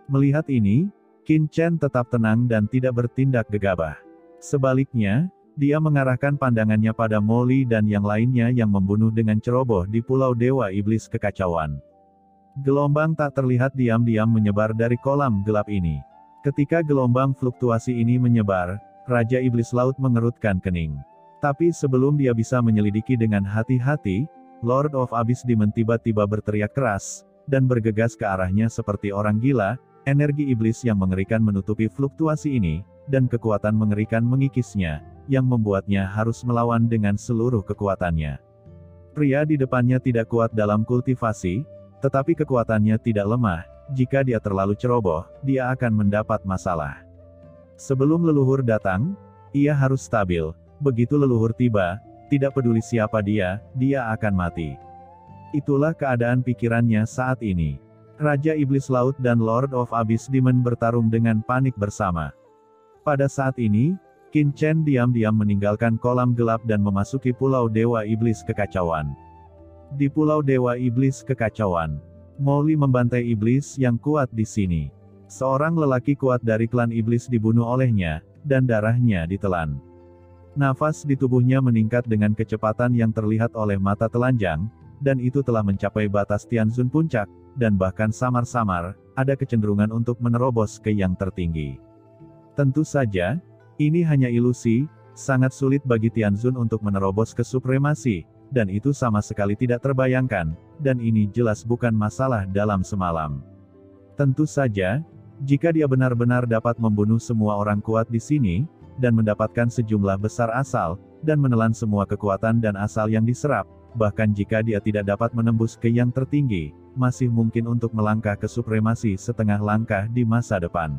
Melihat ini, Qin Chen tetap tenang dan tidak bertindak gegabah. Sebaliknya, dia mengarahkan pandangannya pada Molly dan yang lainnya yang membunuh dengan ceroboh di Pulau Dewa Iblis Kekacauan. Gelombang tak terlihat diam-diam menyebar dari kolam gelap ini. Ketika gelombang fluktuasi ini menyebar, Raja Iblis Laut mengerutkan kening. Tapi sebelum dia bisa menyelidiki dengan hati-hati, Lord of Abyss Demon tiba-tiba berteriak keras, dan bergegas ke arahnya seperti orang gila. Energi iblis yang mengerikan menutupi fluktuasi ini, dan kekuatan mengerikan mengikisnya, yang membuatnya harus melawan dengan seluruh kekuatannya. Pria di depannya tidak kuat dalam kultivasi, tetapi kekuatannya tidak lemah. Jika dia terlalu ceroboh, dia akan mendapat masalah. Sebelum leluhur datang, ia harus stabil. Begitu leluhur tiba, tidak peduli siapa dia akan mati. Itulah keadaan pikirannya saat ini. Raja Iblis Laut dan Lord of Abyss Demon bertarung dengan panik bersama. Pada saat ini, Qin Chen diam-diam meninggalkan kolam gelap dan memasuki Pulau Dewa Iblis Kekacauan. Di Pulau Dewa Iblis Kekacauan, Molly membantai iblis yang kuat di sini. Seorang lelaki kuat dari klan iblis dibunuh olehnya, dan darahnya ditelan. Nafas di tubuhnya meningkat dengan kecepatan yang terlihat oleh mata telanjang, dan itu telah mencapai batas Tianzun Puncak, dan bahkan samar-samar, ada kecenderungan untuk menerobos ke yang tertinggi. Tentu saja, ini hanya ilusi, sangat sulit bagi Tianzun untuk menerobos ke supremasi, dan itu sama sekali tidak terbayangkan, dan ini jelas bukan masalah dalam semalam. Tentu saja, jika dia benar-benar dapat membunuh semua orang kuat di sini, dan mendapatkan sejumlah besar asal, dan menelan semua kekuatan dan asal yang diserap, bahkan jika dia tidak dapat menembus ke yang tertinggi, masih mungkin untuk melangkah ke supremasi setengah langkah di masa depan.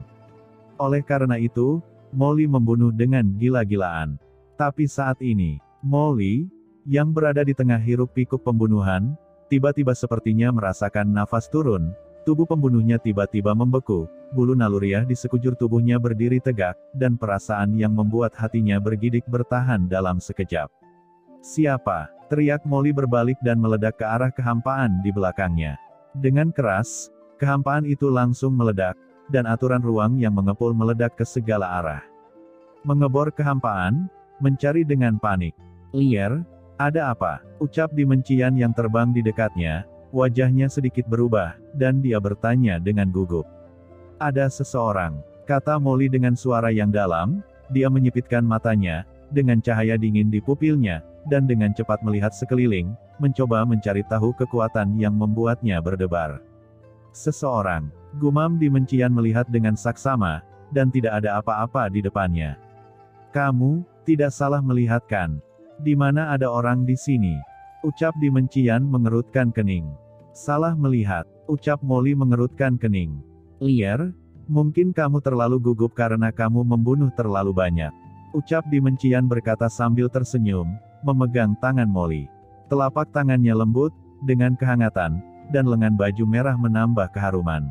Oleh karena itu, Molly membunuh dengan gila-gilaan. Tapi saat ini, Molly, yang berada di tengah hiruk-pikuk pembunuhan, tiba-tiba sepertinya merasakan nafas turun, tubuh pembunuhnya tiba-tiba membeku, bulu naluriah di sekujur tubuhnya berdiri tegak, dan perasaan yang membuat hatinya bergidik bertahan dalam sekejap. "Siapa?" teriak Molly berbalik dan meledak ke arah kehampaan di belakangnya. Dengan keras, kehampaan itu langsung meledak, dan aturan ruang yang mengepul meledak ke segala arah. Mengebor kehampaan, mencari dengan panik. "Lier, ada apa?" ucap Dimencian yang terbang di dekatnya, wajahnya sedikit berubah, dan dia bertanya dengan gugup. "Ada seseorang," kata Molly dengan suara yang dalam, dia menyipitkan matanya, dengan cahaya dingin di pupilnya, dan dengan cepat melihat sekeliling, mencoba mencari tahu kekuatan yang membuatnya berdebar. "Seseorang," gumam Dimencian melihat dengan saksama, dan tidak ada apa-apa di depannya. "Kamu tidak salah melihat kan? Di mana ada orang di sini?" ucap Dimencian mengerutkan kening. "Salah melihat," ucap Molly mengerutkan kening. "Lier, mungkin kamu terlalu gugup karena kamu membunuh terlalu banyak," ucap Dimencian berkata sambil tersenyum, memegang tangan Molly. Telapak tangannya lembut, dengan kehangatan, dan lengan baju merah menambah keharuman.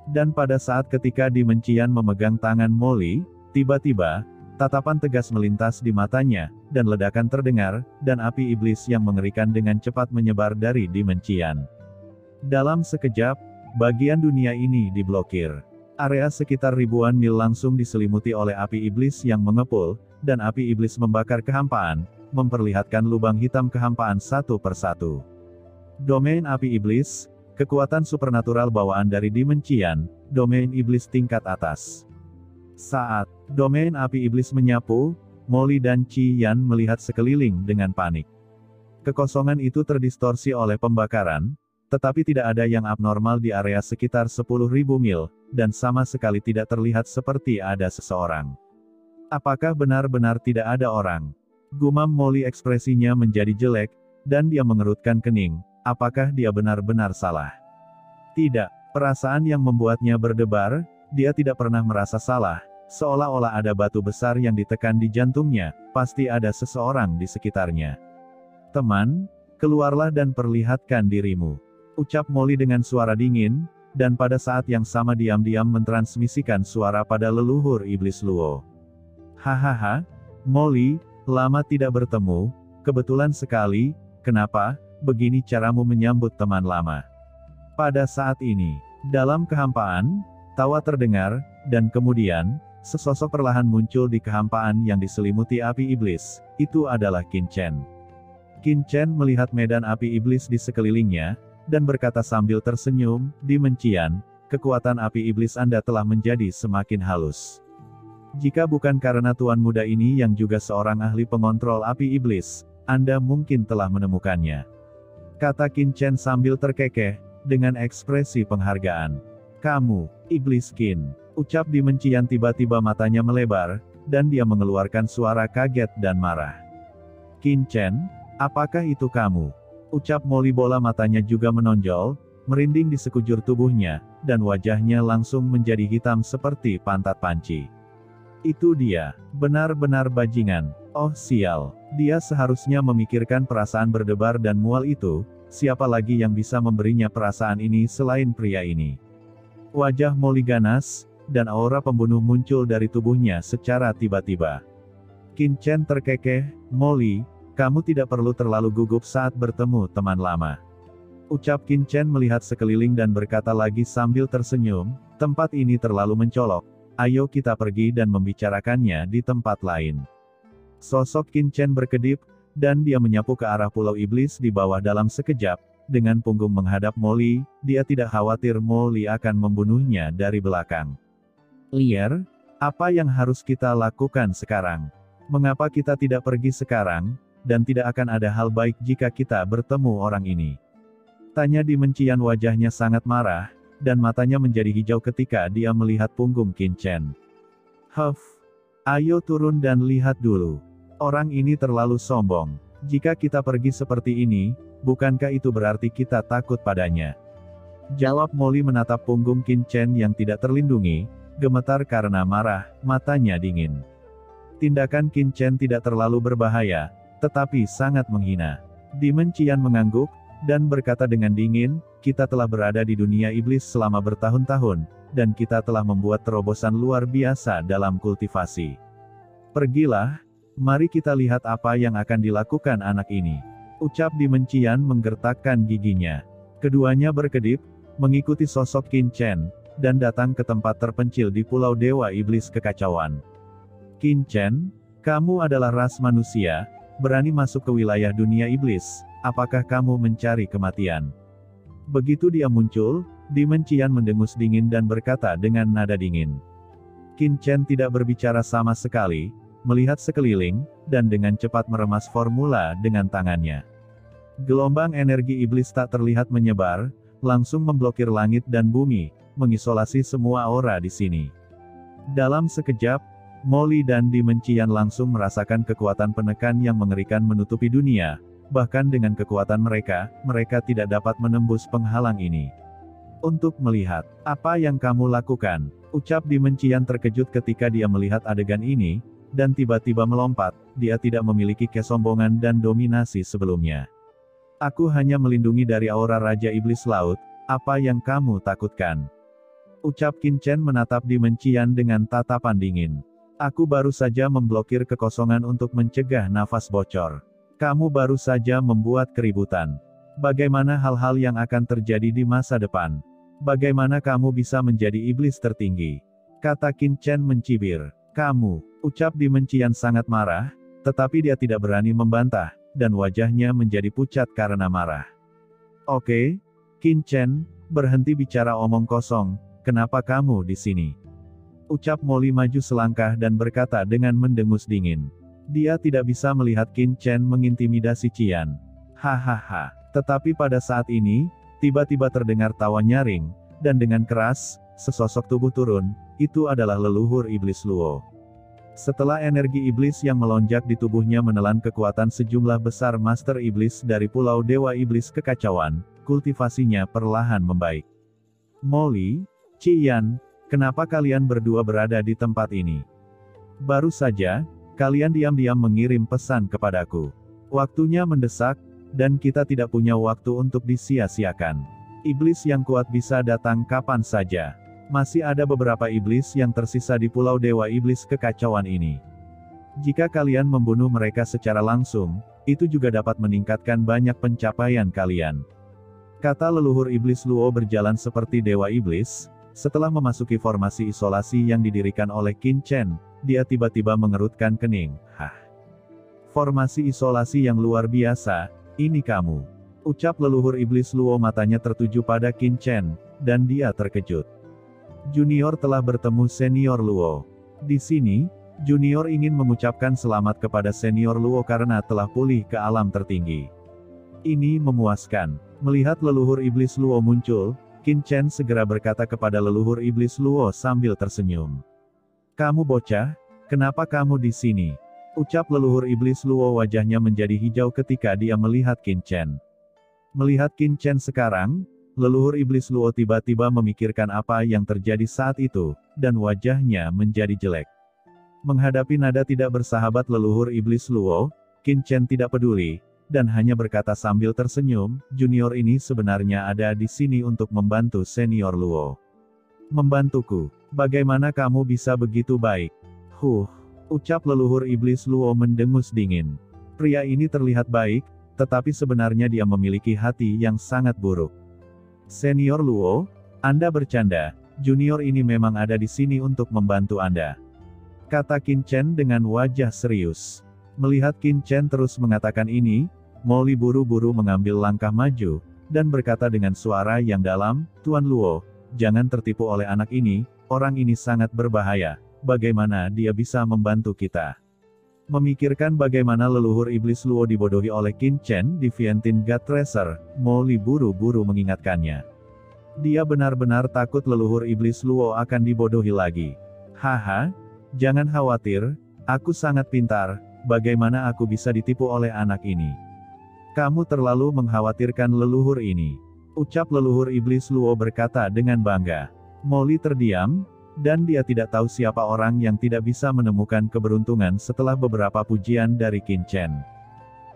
Dan pada saat ketika Dimencian memegang tangan Molly, tiba-tiba, tatapan tegas melintas di matanya, dan ledakan terdengar, dan api iblis yang mengerikan dengan cepat menyebar dari Dimencian. Dalam sekejap, bagian dunia ini diblokir. Area sekitar ribuan mil langsung diselimuti oleh api iblis yang mengepul, dan api iblis membakar kehampaan, memperlihatkan lubang hitam kehampaan satu persatu. Domain api iblis, kekuatan supernatural bawaan dari Dimencian, domain iblis tingkat atas. Saat domain api iblis menyapu, Molly dan Qi Yan melihat sekeliling dengan panik. Kekosongan itu terdistorsi oleh pembakaran, tetapi tidak ada yang abnormal di area sekitar 10.000 mil, dan sama sekali tidak terlihat seperti ada seseorang. "Apakah benar-benar tidak ada orang?" gumam Molly, ekspresinya menjadi jelek, dan dia mengerutkan kening. Apakah dia benar-benar salah? Tidak, perasaan yang membuatnya berdebar, dia tidak pernah merasa salah, seolah-olah ada batu besar yang ditekan di jantungnya, pasti ada seseorang di sekitarnya. "Teman, keluarlah dan perlihatkan dirimu," ucap Molly dengan suara dingin, dan pada saat yang sama diam-diam mentransmisikan suara pada leluhur iblis Luo. "Hahaha, Molly, lama tidak bertemu, kebetulan sekali, kenapa, begini caramu menyambut teman lama?" Pada saat ini, dalam kehampaan, Tawa terdengar, dan kemudian, sesosok perlahan muncul di kehampaan yang diselimuti api iblis. Itu adalah Qin Chen. Qin Chen melihat medan api iblis di sekelilingnya, dan berkata sambil tersenyum, "Di Mencian, kekuatan api iblis Anda telah menjadi semakin halus. Jika bukan karena tuan muda ini yang juga seorang ahli pengontrol api iblis, Anda mungkin telah menemukannya," kata Qin Chen sambil terkekeh, dengan ekspresi penghargaan. "Kamu, iblis Qin," ucap Di Mencian. Tiba-tiba matanya melebar, dan dia mengeluarkan suara kaget dan marah. "Qin Chen, apakah itu kamu?" ucap Molly. Bola matanya juga menonjol, merinding di sekujur tubuhnya, dan wajahnya langsung menjadi hitam seperti pantat panci. "Itu dia, benar-benar bajingan. Oh sial, dia seharusnya memikirkan perasaan berdebar dan mual itu. Siapa lagi yang bisa memberinya perasaan ini selain pria ini?" Wajah Molly ganas, dan aura pembunuh muncul dari tubuhnya secara tiba-tiba. Qin Chen terkekeh, "Molly, kamu tidak perlu terlalu gugup saat bertemu teman lama," ucap Qin Chen melihat sekeliling dan berkata lagi sambil tersenyum, "Tempat ini terlalu mencolok. Ayo kita pergi dan membicarakannya di tempat lain." Sosok Qin Chen berkedip, dan dia menyapu ke arah Pulau Iblis di bawah dalam sekejap, dengan punggung menghadap Molly. Dia tidak khawatir Molly akan membunuhnya dari belakang. "Lier, apa yang harus kita lakukan sekarang? Mengapa kita tidak pergi sekarang, dan tidak akan ada hal baik jika kita bertemu orang ini?" tanya Di Mencian. Wajahnya sangat marah, dan matanya menjadi hijau ketika dia melihat punggung Qin Chen. "Huff, ayo turun dan lihat dulu. Orang ini terlalu sombong. Jika kita pergi seperti ini, bukankah itu berarti kita takut padanya?" jawab Molly menatap punggung Qin Chen yang tidak terlindungi, gemetar karena marah, matanya dingin. Tindakan Qin Chen tidak terlalu berbahaya, tetapi sangat menghina. Di Mencian mengangguk, dan berkata dengan dingin, "Kita telah berada di dunia iblis selama bertahun-tahun, dan kita telah membuat terobosan luar biasa dalam kultivasi. Pergilah, mari kita lihat apa yang akan dilakukan anak ini," ucap Di Mencian menggertakkan giginya. Keduanya berkedip, mengikuti sosok Qin Chen, dan datang ke tempat terpencil di Pulau Dewa Iblis Kekacauan. "Qin Chen, kamu adalah ras manusia, berani masuk ke wilayah dunia iblis. Apakah kamu mencari kematian?" Begitu dia muncul, Di Mencian mendengus dingin dan berkata dengan nada dingin. Qin Chen tidak berbicara sama sekali, melihat sekeliling, dan dengan cepat meremas formula dengan tangannya. Gelombang energi iblis tak terlihat menyebar, langsung memblokir langit dan bumi, mengisolasi semua aura di sini. Dalam sekejap, Molly dan Di Mencian langsung merasakan kekuatan penekan yang mengerikan menutupi dunia. Bahkan dengan kekuatan mereka, mereka tidak dapat menembus penghalang ini. "Untuk melihat apa yang kamu lakukan," ucap Di Mencian terkejut ketika dia melihat adegan ini, dan tiba-tiba melompat. Dia tidak memiliki kesombongan dan dominasi sebelumnya. "Aku hanya melindungi dari aura Raja Iblis Laut. Apa yang kamu takutkan?" ucap Qin Chen menatap Di Mencian dengan tatapan dingin. "Aku baru saja memblokir kekosongan untuk mencegah nafas bocor. Kamu baru saja membuat keributan. Bagaimana hal-hal yang akan terjadi di masa depan? Bagaimana kamu bisa menjadi iblis tertinggi?" kata Qin Chen mencibir. "Kamu," ucap Di Mencian sangat marah, tetapi dia tidak berani membantah, dan wajahnya menjadi pucat karena marah. "Oke, Qin Chen, berhenti bicara omong kosong, kenapa kamu di sini?" ucap Molly maju selangkah dan berkata dengan mendengus dingin. Dia tidak bisa melihat Qin Chen mengintimidasi Qian. Hahaha. Tetapi pada saat ini, tiba-tiba terdengar tawa nyaring, dan dengan keras, sesosok tubuh turun. Itu adalah leluhur iblis Luo. Setelah energi iblis yang melonjak di tubuhnya menelan kekuatan sejumlah besar master iblis dari Pulau Dewa Iblis Kekacauan, kultivasinya perlahan membaik. "Molly, Qian, kenapa kalian berdua berada di tempat ini? Baru saja, kalian diam-diam mengirim pesan kepadaku. Waktunya mendesak, dan kita tidak punya waktu untuk disia-siakan. Iblis yang kuat bisa datang kapan saja. Masih ada beberapa iblis yang tersisa di Pulau Dewa Iblis Kekacauan ini. Jika kalian membunuh mereka secara langsung, itu juga dapat meningkatkan banyak pencapaian kalian." Kata leluhur iblis Luo berjalan seperti dewa iblis, Setelah memasuki formasi isolasi yang didirikan oleh Qin Chen, dia tiba-tiba mengerutkan kening. Hah? Formasi isolasi yang luar biasa, ini kamu. Ucap leluhur iblis Luo, matanya tertuju pada Qin Chen, dan dia terkejut. Junior telah bertemu senior Luo. Di sini, junior ingin mengucapkan selamat kepada senior Luo karena telah pulih ke alam tertinggi. Ini memuaskan. Melihat leluhur iblis Luo muncul, Qin Chen segera berkata kepada leluhur iblis Luo sambil tersenyum. Kamu bocah, kenapa kamu di sini? Ucap leluhur iblis Luo, wajahnya menjadi hijau ketika dia melihat Qin Chen. Melihat Qin Chen sekarang, leluhur iblis Luo tiba-tiba memikirkan apa yang terjadi saat itu, dan wajahnya menjadi jelek. Menghadapi nada tidak bersahabat leluhur iblis Luo, Qin Chen tidak peduli, dan hanya berkata sambil tersenyum, junior ini sebenarnya ada di sini untuk membantu senior Luo. Membantuku? Bagaimana kamu bisa begitu baik? Ucap leluhur iblis Luo mendengus dingin. Pria ini terlihat baik, tetapi sebenarnya dia memiliki hati yang sangat buruk. Senior Luo, Anda bercanda, junior ini memang ada di sini untuk membantu Anda. Kata Qin Chen dengan wajah serius. Melihat Qin Chen terus mengatakan ini, Molly buru-buru mengambil langkah maju, dan berkata dengan suara yang dalam, Tuan Luo, jangan tertipu oleh anak ini, orang ini sangat berbahaya, bagaimana dia bisa membantu kita? Memikirkan bagaimana leluhur iblis Luo dibodohi oleh Qin Chen di Vientiane God Tracer, Molly buru-buru mengingatkannya. Dia benar-benar takut leluhur iblis Luo akan dibodohi lagi. Haha, jangan khawatir, aku sangat pintar, bagaimana aku bisa ditipu oleh anak ini? Kamu terlalu mengkhawatirkan leluhur ini. Ucap leluhur iblis Luo berkata dengan bangga. Molly terdiam, dan dia tidak tahu siapa orang yang tidak bisa menemukan keberuntungan setelah beberapa pujian dari Qin Chen.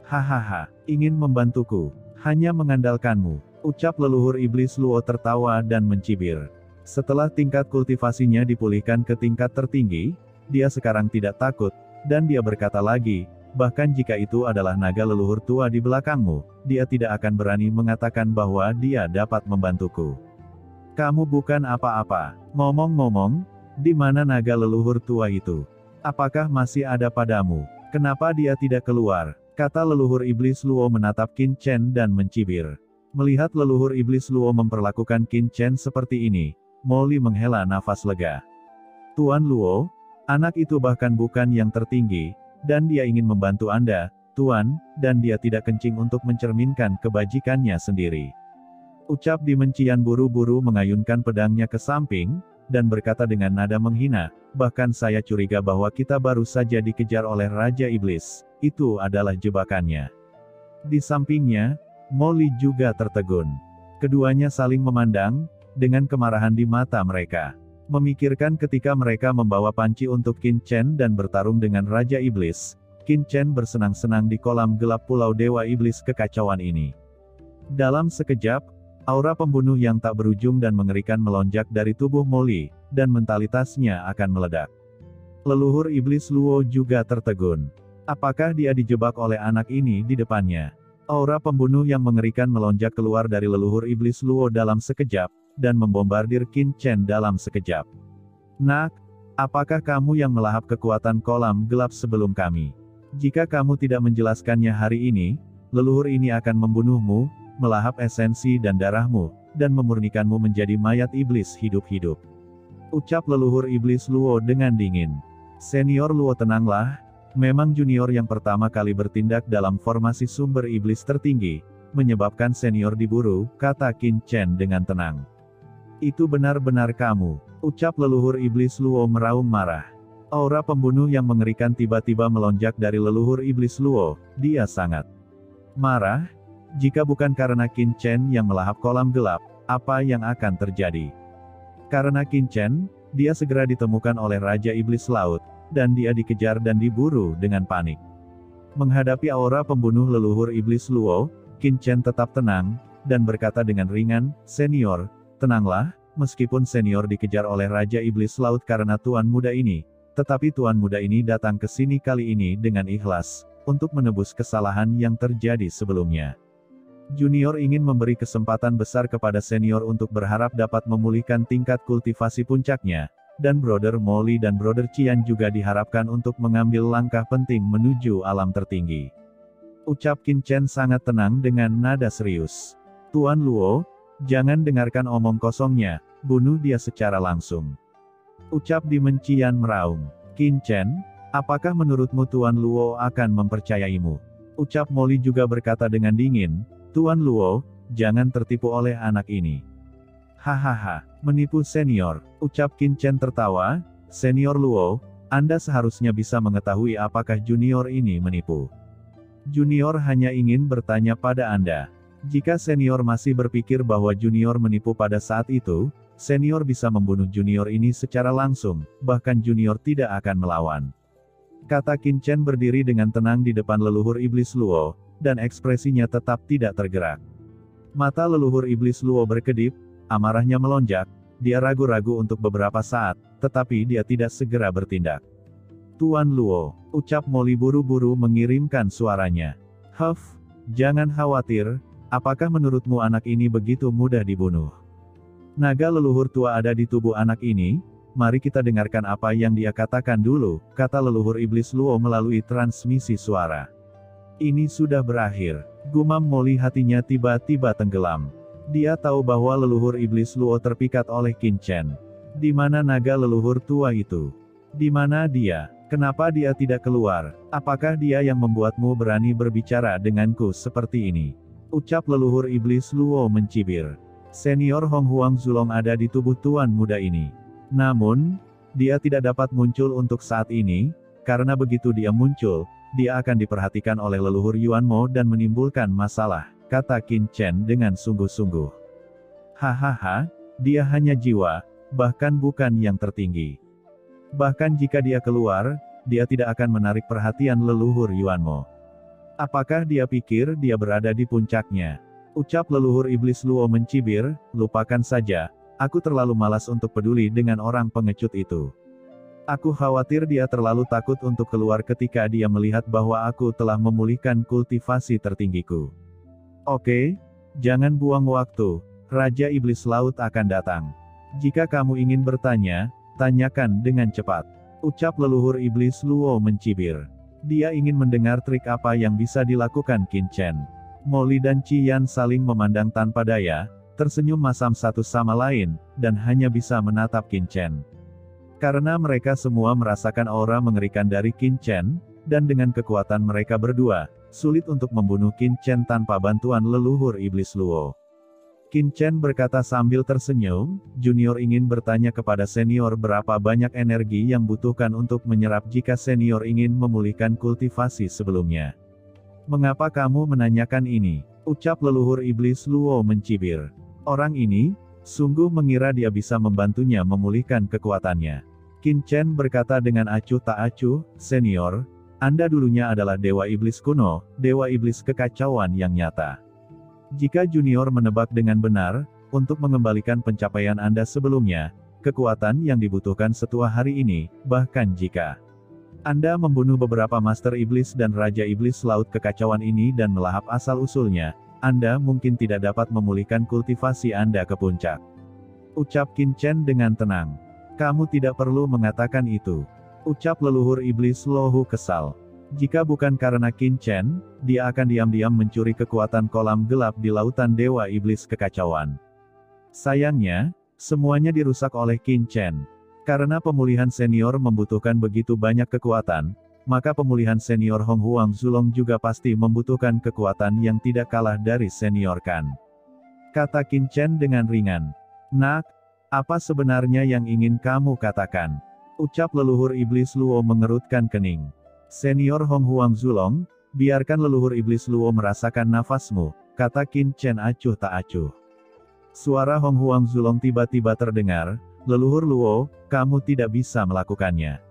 Hahaha, ingin membantuku, hanya mengandalkanmu. Ucap leluhur iblis Luo tertawa dan mencibir. Setelah tingkat kultivasinya dipulihkan ke tingkat tertinggi, dia sekarang tidak takut, dan dia berkata lagi, bahkan jika itu adalah naga leluhur tua di belakangmu, dia tidak akan berani mengatakan bahwa dia dapat membantuku. Kamu bukan apa-apa. Ngomong-ngomong, di mana naga leluhur tua itu? Apakah masih ada padamu? Kenapa dia tidak keluar? Kata leluhur iblis Luo menatap Qin Chen dan mencibir. Melihat leluhur iblis Luo memperlakukan Qin Chen seperti ini, Molly menghela nafas lega. Tuan Luo, anak itu bahkan bukan yang tertinggi, dan dia ingin membantu Anda, Tuan, dan dia tidak kencing untuk mencerminkan kebajikannya sendiri. Ucap Dimencian buru-buru mengayunkan pedangnya ke samping, dan berkata dengan nada menghina, bahkan saya curiga bahwa kita baru saja dikejar oleh Raja Iblis, itu adalah jebakannya. Di sampingnya, Molly juga tertegun. Keduanya saling memandang, dengan kemarahan di mata mereka. Memikirkan ketika mereka membawa panci untuk Qin Chen dan bertarung dengan Raja Iblis, Qin Chen bersenang-senang di kolam gelap Pulau Dewa Iblis kekacauan ini. Dalam sekejap, aura pembunuh yang tak berujung dan mengerikan melonjak dari tubuh Molly, dan mentalitasnya akan meledak. Leluhur Iblis Luo juga tertegun. Apakah dia dijebak oleh anak ini di depannya? Aura pembunuh yang mengerikan melonjak keluar dari leluhur Iblis Luo dalam sekejap, dan membombardir Qin Chen dalam sekejap. Nak, apakah kamu yang melahap kekuatan kolam gelap sebelum kami? Jika kamu tidak menjelaskannya hari ini, leluhur ini akan membunuhmu, melahap esensi dan darahmu, dan memurnikanmu menjadi mayat iblis hidup-hidup. Ucap leluhur Iblis Luo dengan dingin. Senior Luo, tenanglah, memang junior yang pertama kali bertindak dalam formasi sumber iblis tertinggi, menyebabkan senior diburu, kata Qin Chen dengan tenang. Itu benar-benar kamu, ucap leluhur Iblis Luo meraung marah. Aura pembunuh yang mengerikan tiba-tiba melonjak dari leluhur Iblis Luo, dia sangat marah. Jika bukan karena Qin Chen yang melahap kolam gelap, apa yang akan terjadi? Karena Qin Chen, dia segera ditemukan oleh Raja Iblis Laut, dan dia dikejar dan diburu dengan panik. Menghadapi aura pembunuh leluhur Iblis Luo, Qin Chen tetap tenang, dan berkata dengan ringan, senior, tenanglah, meskipun senior dikejar oleh Raja Iblis Laut karena tuan muda ini, tetapi tuan muda ini datang ke sini kali ini dengan ikhlas, untuk menebus kesalahan yang terjadi sebelumnya. Junior ingin memberi kesempatan besar kepada senior untuk berharap dapat memulihkan tingkat kultivasi puncaknya, dan Brother Molly dan Brother Qian juga diharapkan untuk mengambil langkah penting menuju alam tertinggi. Ucap Qin Chen sangat tenang dengan nada serius. Tuan Luo, jangan dengarkan omong kosongnya, bunuh dia secara langsung. Ucap Demon Qian meraung. Qin Chen, apakah menurutmu Tuan Luo akan mempercayaimu? Ucap Molly juga berkata dengan dingin, Tuan Luo, jangan tertipu oleh anak ini. Hahaha, menipu senior, ucap Qin Chen tertawa, Senior Luo, Anda seharusnya bisa mengetahui apakah junior ini menipu. Junior hanya ingin bertanya pada Anda. Jika senior masih berpikir bahwa junior menipu pada saat itu, senior bisa membunuh junior ini secara langsung, bahkan junior tidak akan melawan. Kata Qin Chen berdiri dengan tenang di depan leluhur iblis Luo, dan ekspresinya tetap tidak tergerak. Mata leluhur iblis Luo berkedip, amarahnya melonjak, dia ragu-ragu untuk beberapa saat, tetapi dia tidak segera bertindak. Tuan Luo, ucap Molly buru-buru mengirimkan suaranya. Huff, jangan khawatir, apakah menurutmu anak ini begitu mudah dibunuh? Naga leluhur tua ada di tubuh anak ini, mari kita dengarkan apa yang dia katakan dulu, kata leluhur iblis Luo melalui transmisi suara. Ini sudah berakhir, gumam Molly hatinya tiba-tiba tenggelam. Dia tahu bahwa leluhur iblis Luo terpikat oleh Qin Chen. Di mana naga leluhur tua itu? Di mana dia? Kenapa dia tidak keluar? Apakah dia yang membuatmu berani berbicara denganku seperti ini? Ucap leluhur iblis Luo mencibir. Senior Hong Huang Zulong ada di tubuh tuan muda ini. Namun, dia tidak dapat muncul untuk saat ini, karena begitu dia muncul, dia akan diperhatikan oleh leluhur Yuan Mo dan menimbulkan masalah, kata Qin Chen dengan sungguh-sungguh. Hahaha, dia hanya jiwa, bahkan bukan yang tertinggi. Bahkan jika dia keluar, dia tidak akan menarik perhatian leluhur Yuan Mo. Apakah dia pikir dia berada di puncaknya? Ucap leluhur iblis Luo mencibir, lupakan saja, aku terlalu malas untuk peduli dengan orang pengecut itu. Aku khawatir dia terlalu takut untuk keluar ketika dia melihat bahwa aku telah memulihkan kultivasi tertinggiku. Oke, jangan buang waktu, Raja Iblis Laut akan datang. Jika kamu ingin bertanya, tanyakan dengan cepat. Ucap leluhur iblis Luo mencibir. Dia ingin mendengar trik apa yang bisa dilakukan Qin Chen. Molly dan Qian saling memandang tanpa daya, tersenyum masam satu sama lain, dan hanya bisa menatap Qin Chen. Karena mereka semua merasakan aura mengerikan dari Qin Chen, dan dengan kekuatan mereka berdua, sulit untuk membunuh Qin Chen tanpa bantuan leluhur iblis Luo. Qin Chen berkata sambil tersenyum, junior ingin bertanya kepada senior berapa banyak energi yang butuhkan untuk menyerap jika senior ingin memulihkan kultivasi sebelumnya. Mengapa kamu menanyakan ini? Ucap leluhur iblis Luo mencibir. Orang ini, sungguh mengira dia bisa membantunya memulihkan kekuatannya. Qin Chen berkata dengan acuh tak acuh, senior, Anda dulunya adalah dewa iblis kuno, dewa iblis kekacauan yang nyata. Jika junior menebak dengan benar, untuk mengembalikan pencapaian Anda sebelumnya, kekuatan yang dibutuhkan setua hari ini, bahkan jika Anda membunuh beberapa master iblis dan raja iblis laut kekacauan ini dan melahap asal-usulnya, Anda mungkin tidak dapat memulihkan kultivasi Anda ke puncak. Ucap Qin Chen dengan tenang. Kamu tidak perlu mengatakan itu. Ucap leluhur iblis Lohu kesal. Jika bukan karena Qin Chen, dia akan diam-diam mencuri kekuatan kolam gelap di lautan dewa iblis kekacauan. Sayangnya, semuanya dirusak oleh Qin Chen. Karena pemulihan senior membutuhkan begitu banyak kekuatan, maka pemulihan senior Hong Huang Zulong juga pasti membutuhkan kekuatan yang tidak kalah dari senior Kan. Kata Qin Chen dengan ringan. Nak, apa sebenarnya yang ingin kamu katakan? Ucap leluhur iblis Luo mengerutkan kening. Senior Hong Huang Zulong, biarkan leluhur iblis Luo merasakan nafasmu, kata Qin Chen acuh tak acuh. Suara Hong Huang Zulong tiba-tiba terdengar, leluhur Luo, kamu tidak bisa melakukannya.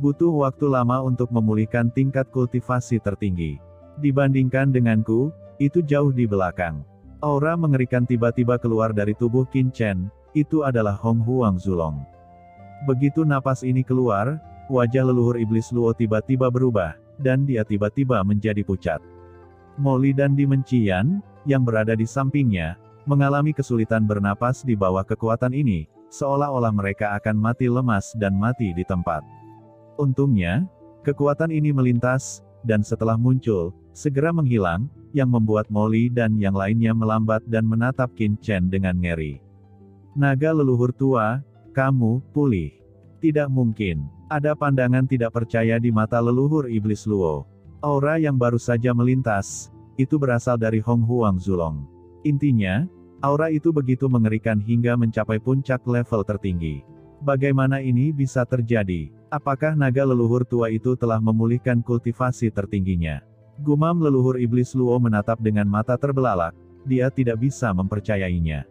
Butuh waktu lama untuk memulihkan tingkat kultivasi tertinggi. Dibandingkan denganku, itu jauh di belakang. Aura mengerikan tiba-tiba keluar dari tubuh Qin Chen, itu adalah Hong Huang Zulong. Begitu napas ini keluar, wajah leluhur iblis Luo tiba-tiba berubah, dan dia tiba-tiba menjadi pucat. Molly dan Demon Qian, yang berada di sampingnya, mengalami kesulitan bernapas di bawah kekuatan ini, seolah-olah mereka akan mati lemas dan mati di tempat. Untungnya, kekuatan ini melintas, dan setelah muncul, segera menghilang, yang membuat Molly dan yang lainnya melambat dan menatap Qin Chen dengan ngeri. Naga leluhur tua, kamu pulih. Tidak mungkin. Ada pandangan tidak percaya di mata leluhur iblis Luo. Aura yang baru saja melintas, itu berasal dari Hong Huang Zulong. Intinya, aura itu begitu mengerikan hingga mencapai puncak level tertinggi. Bagaimana ini bisa terjadi? Apakah naga leluhur tua itu telah memulihkan kultivasi tertingginya? Gumam leluhur iblis Luo menatap dengan mata terbelalak, dia tidak bisa mempercayainya.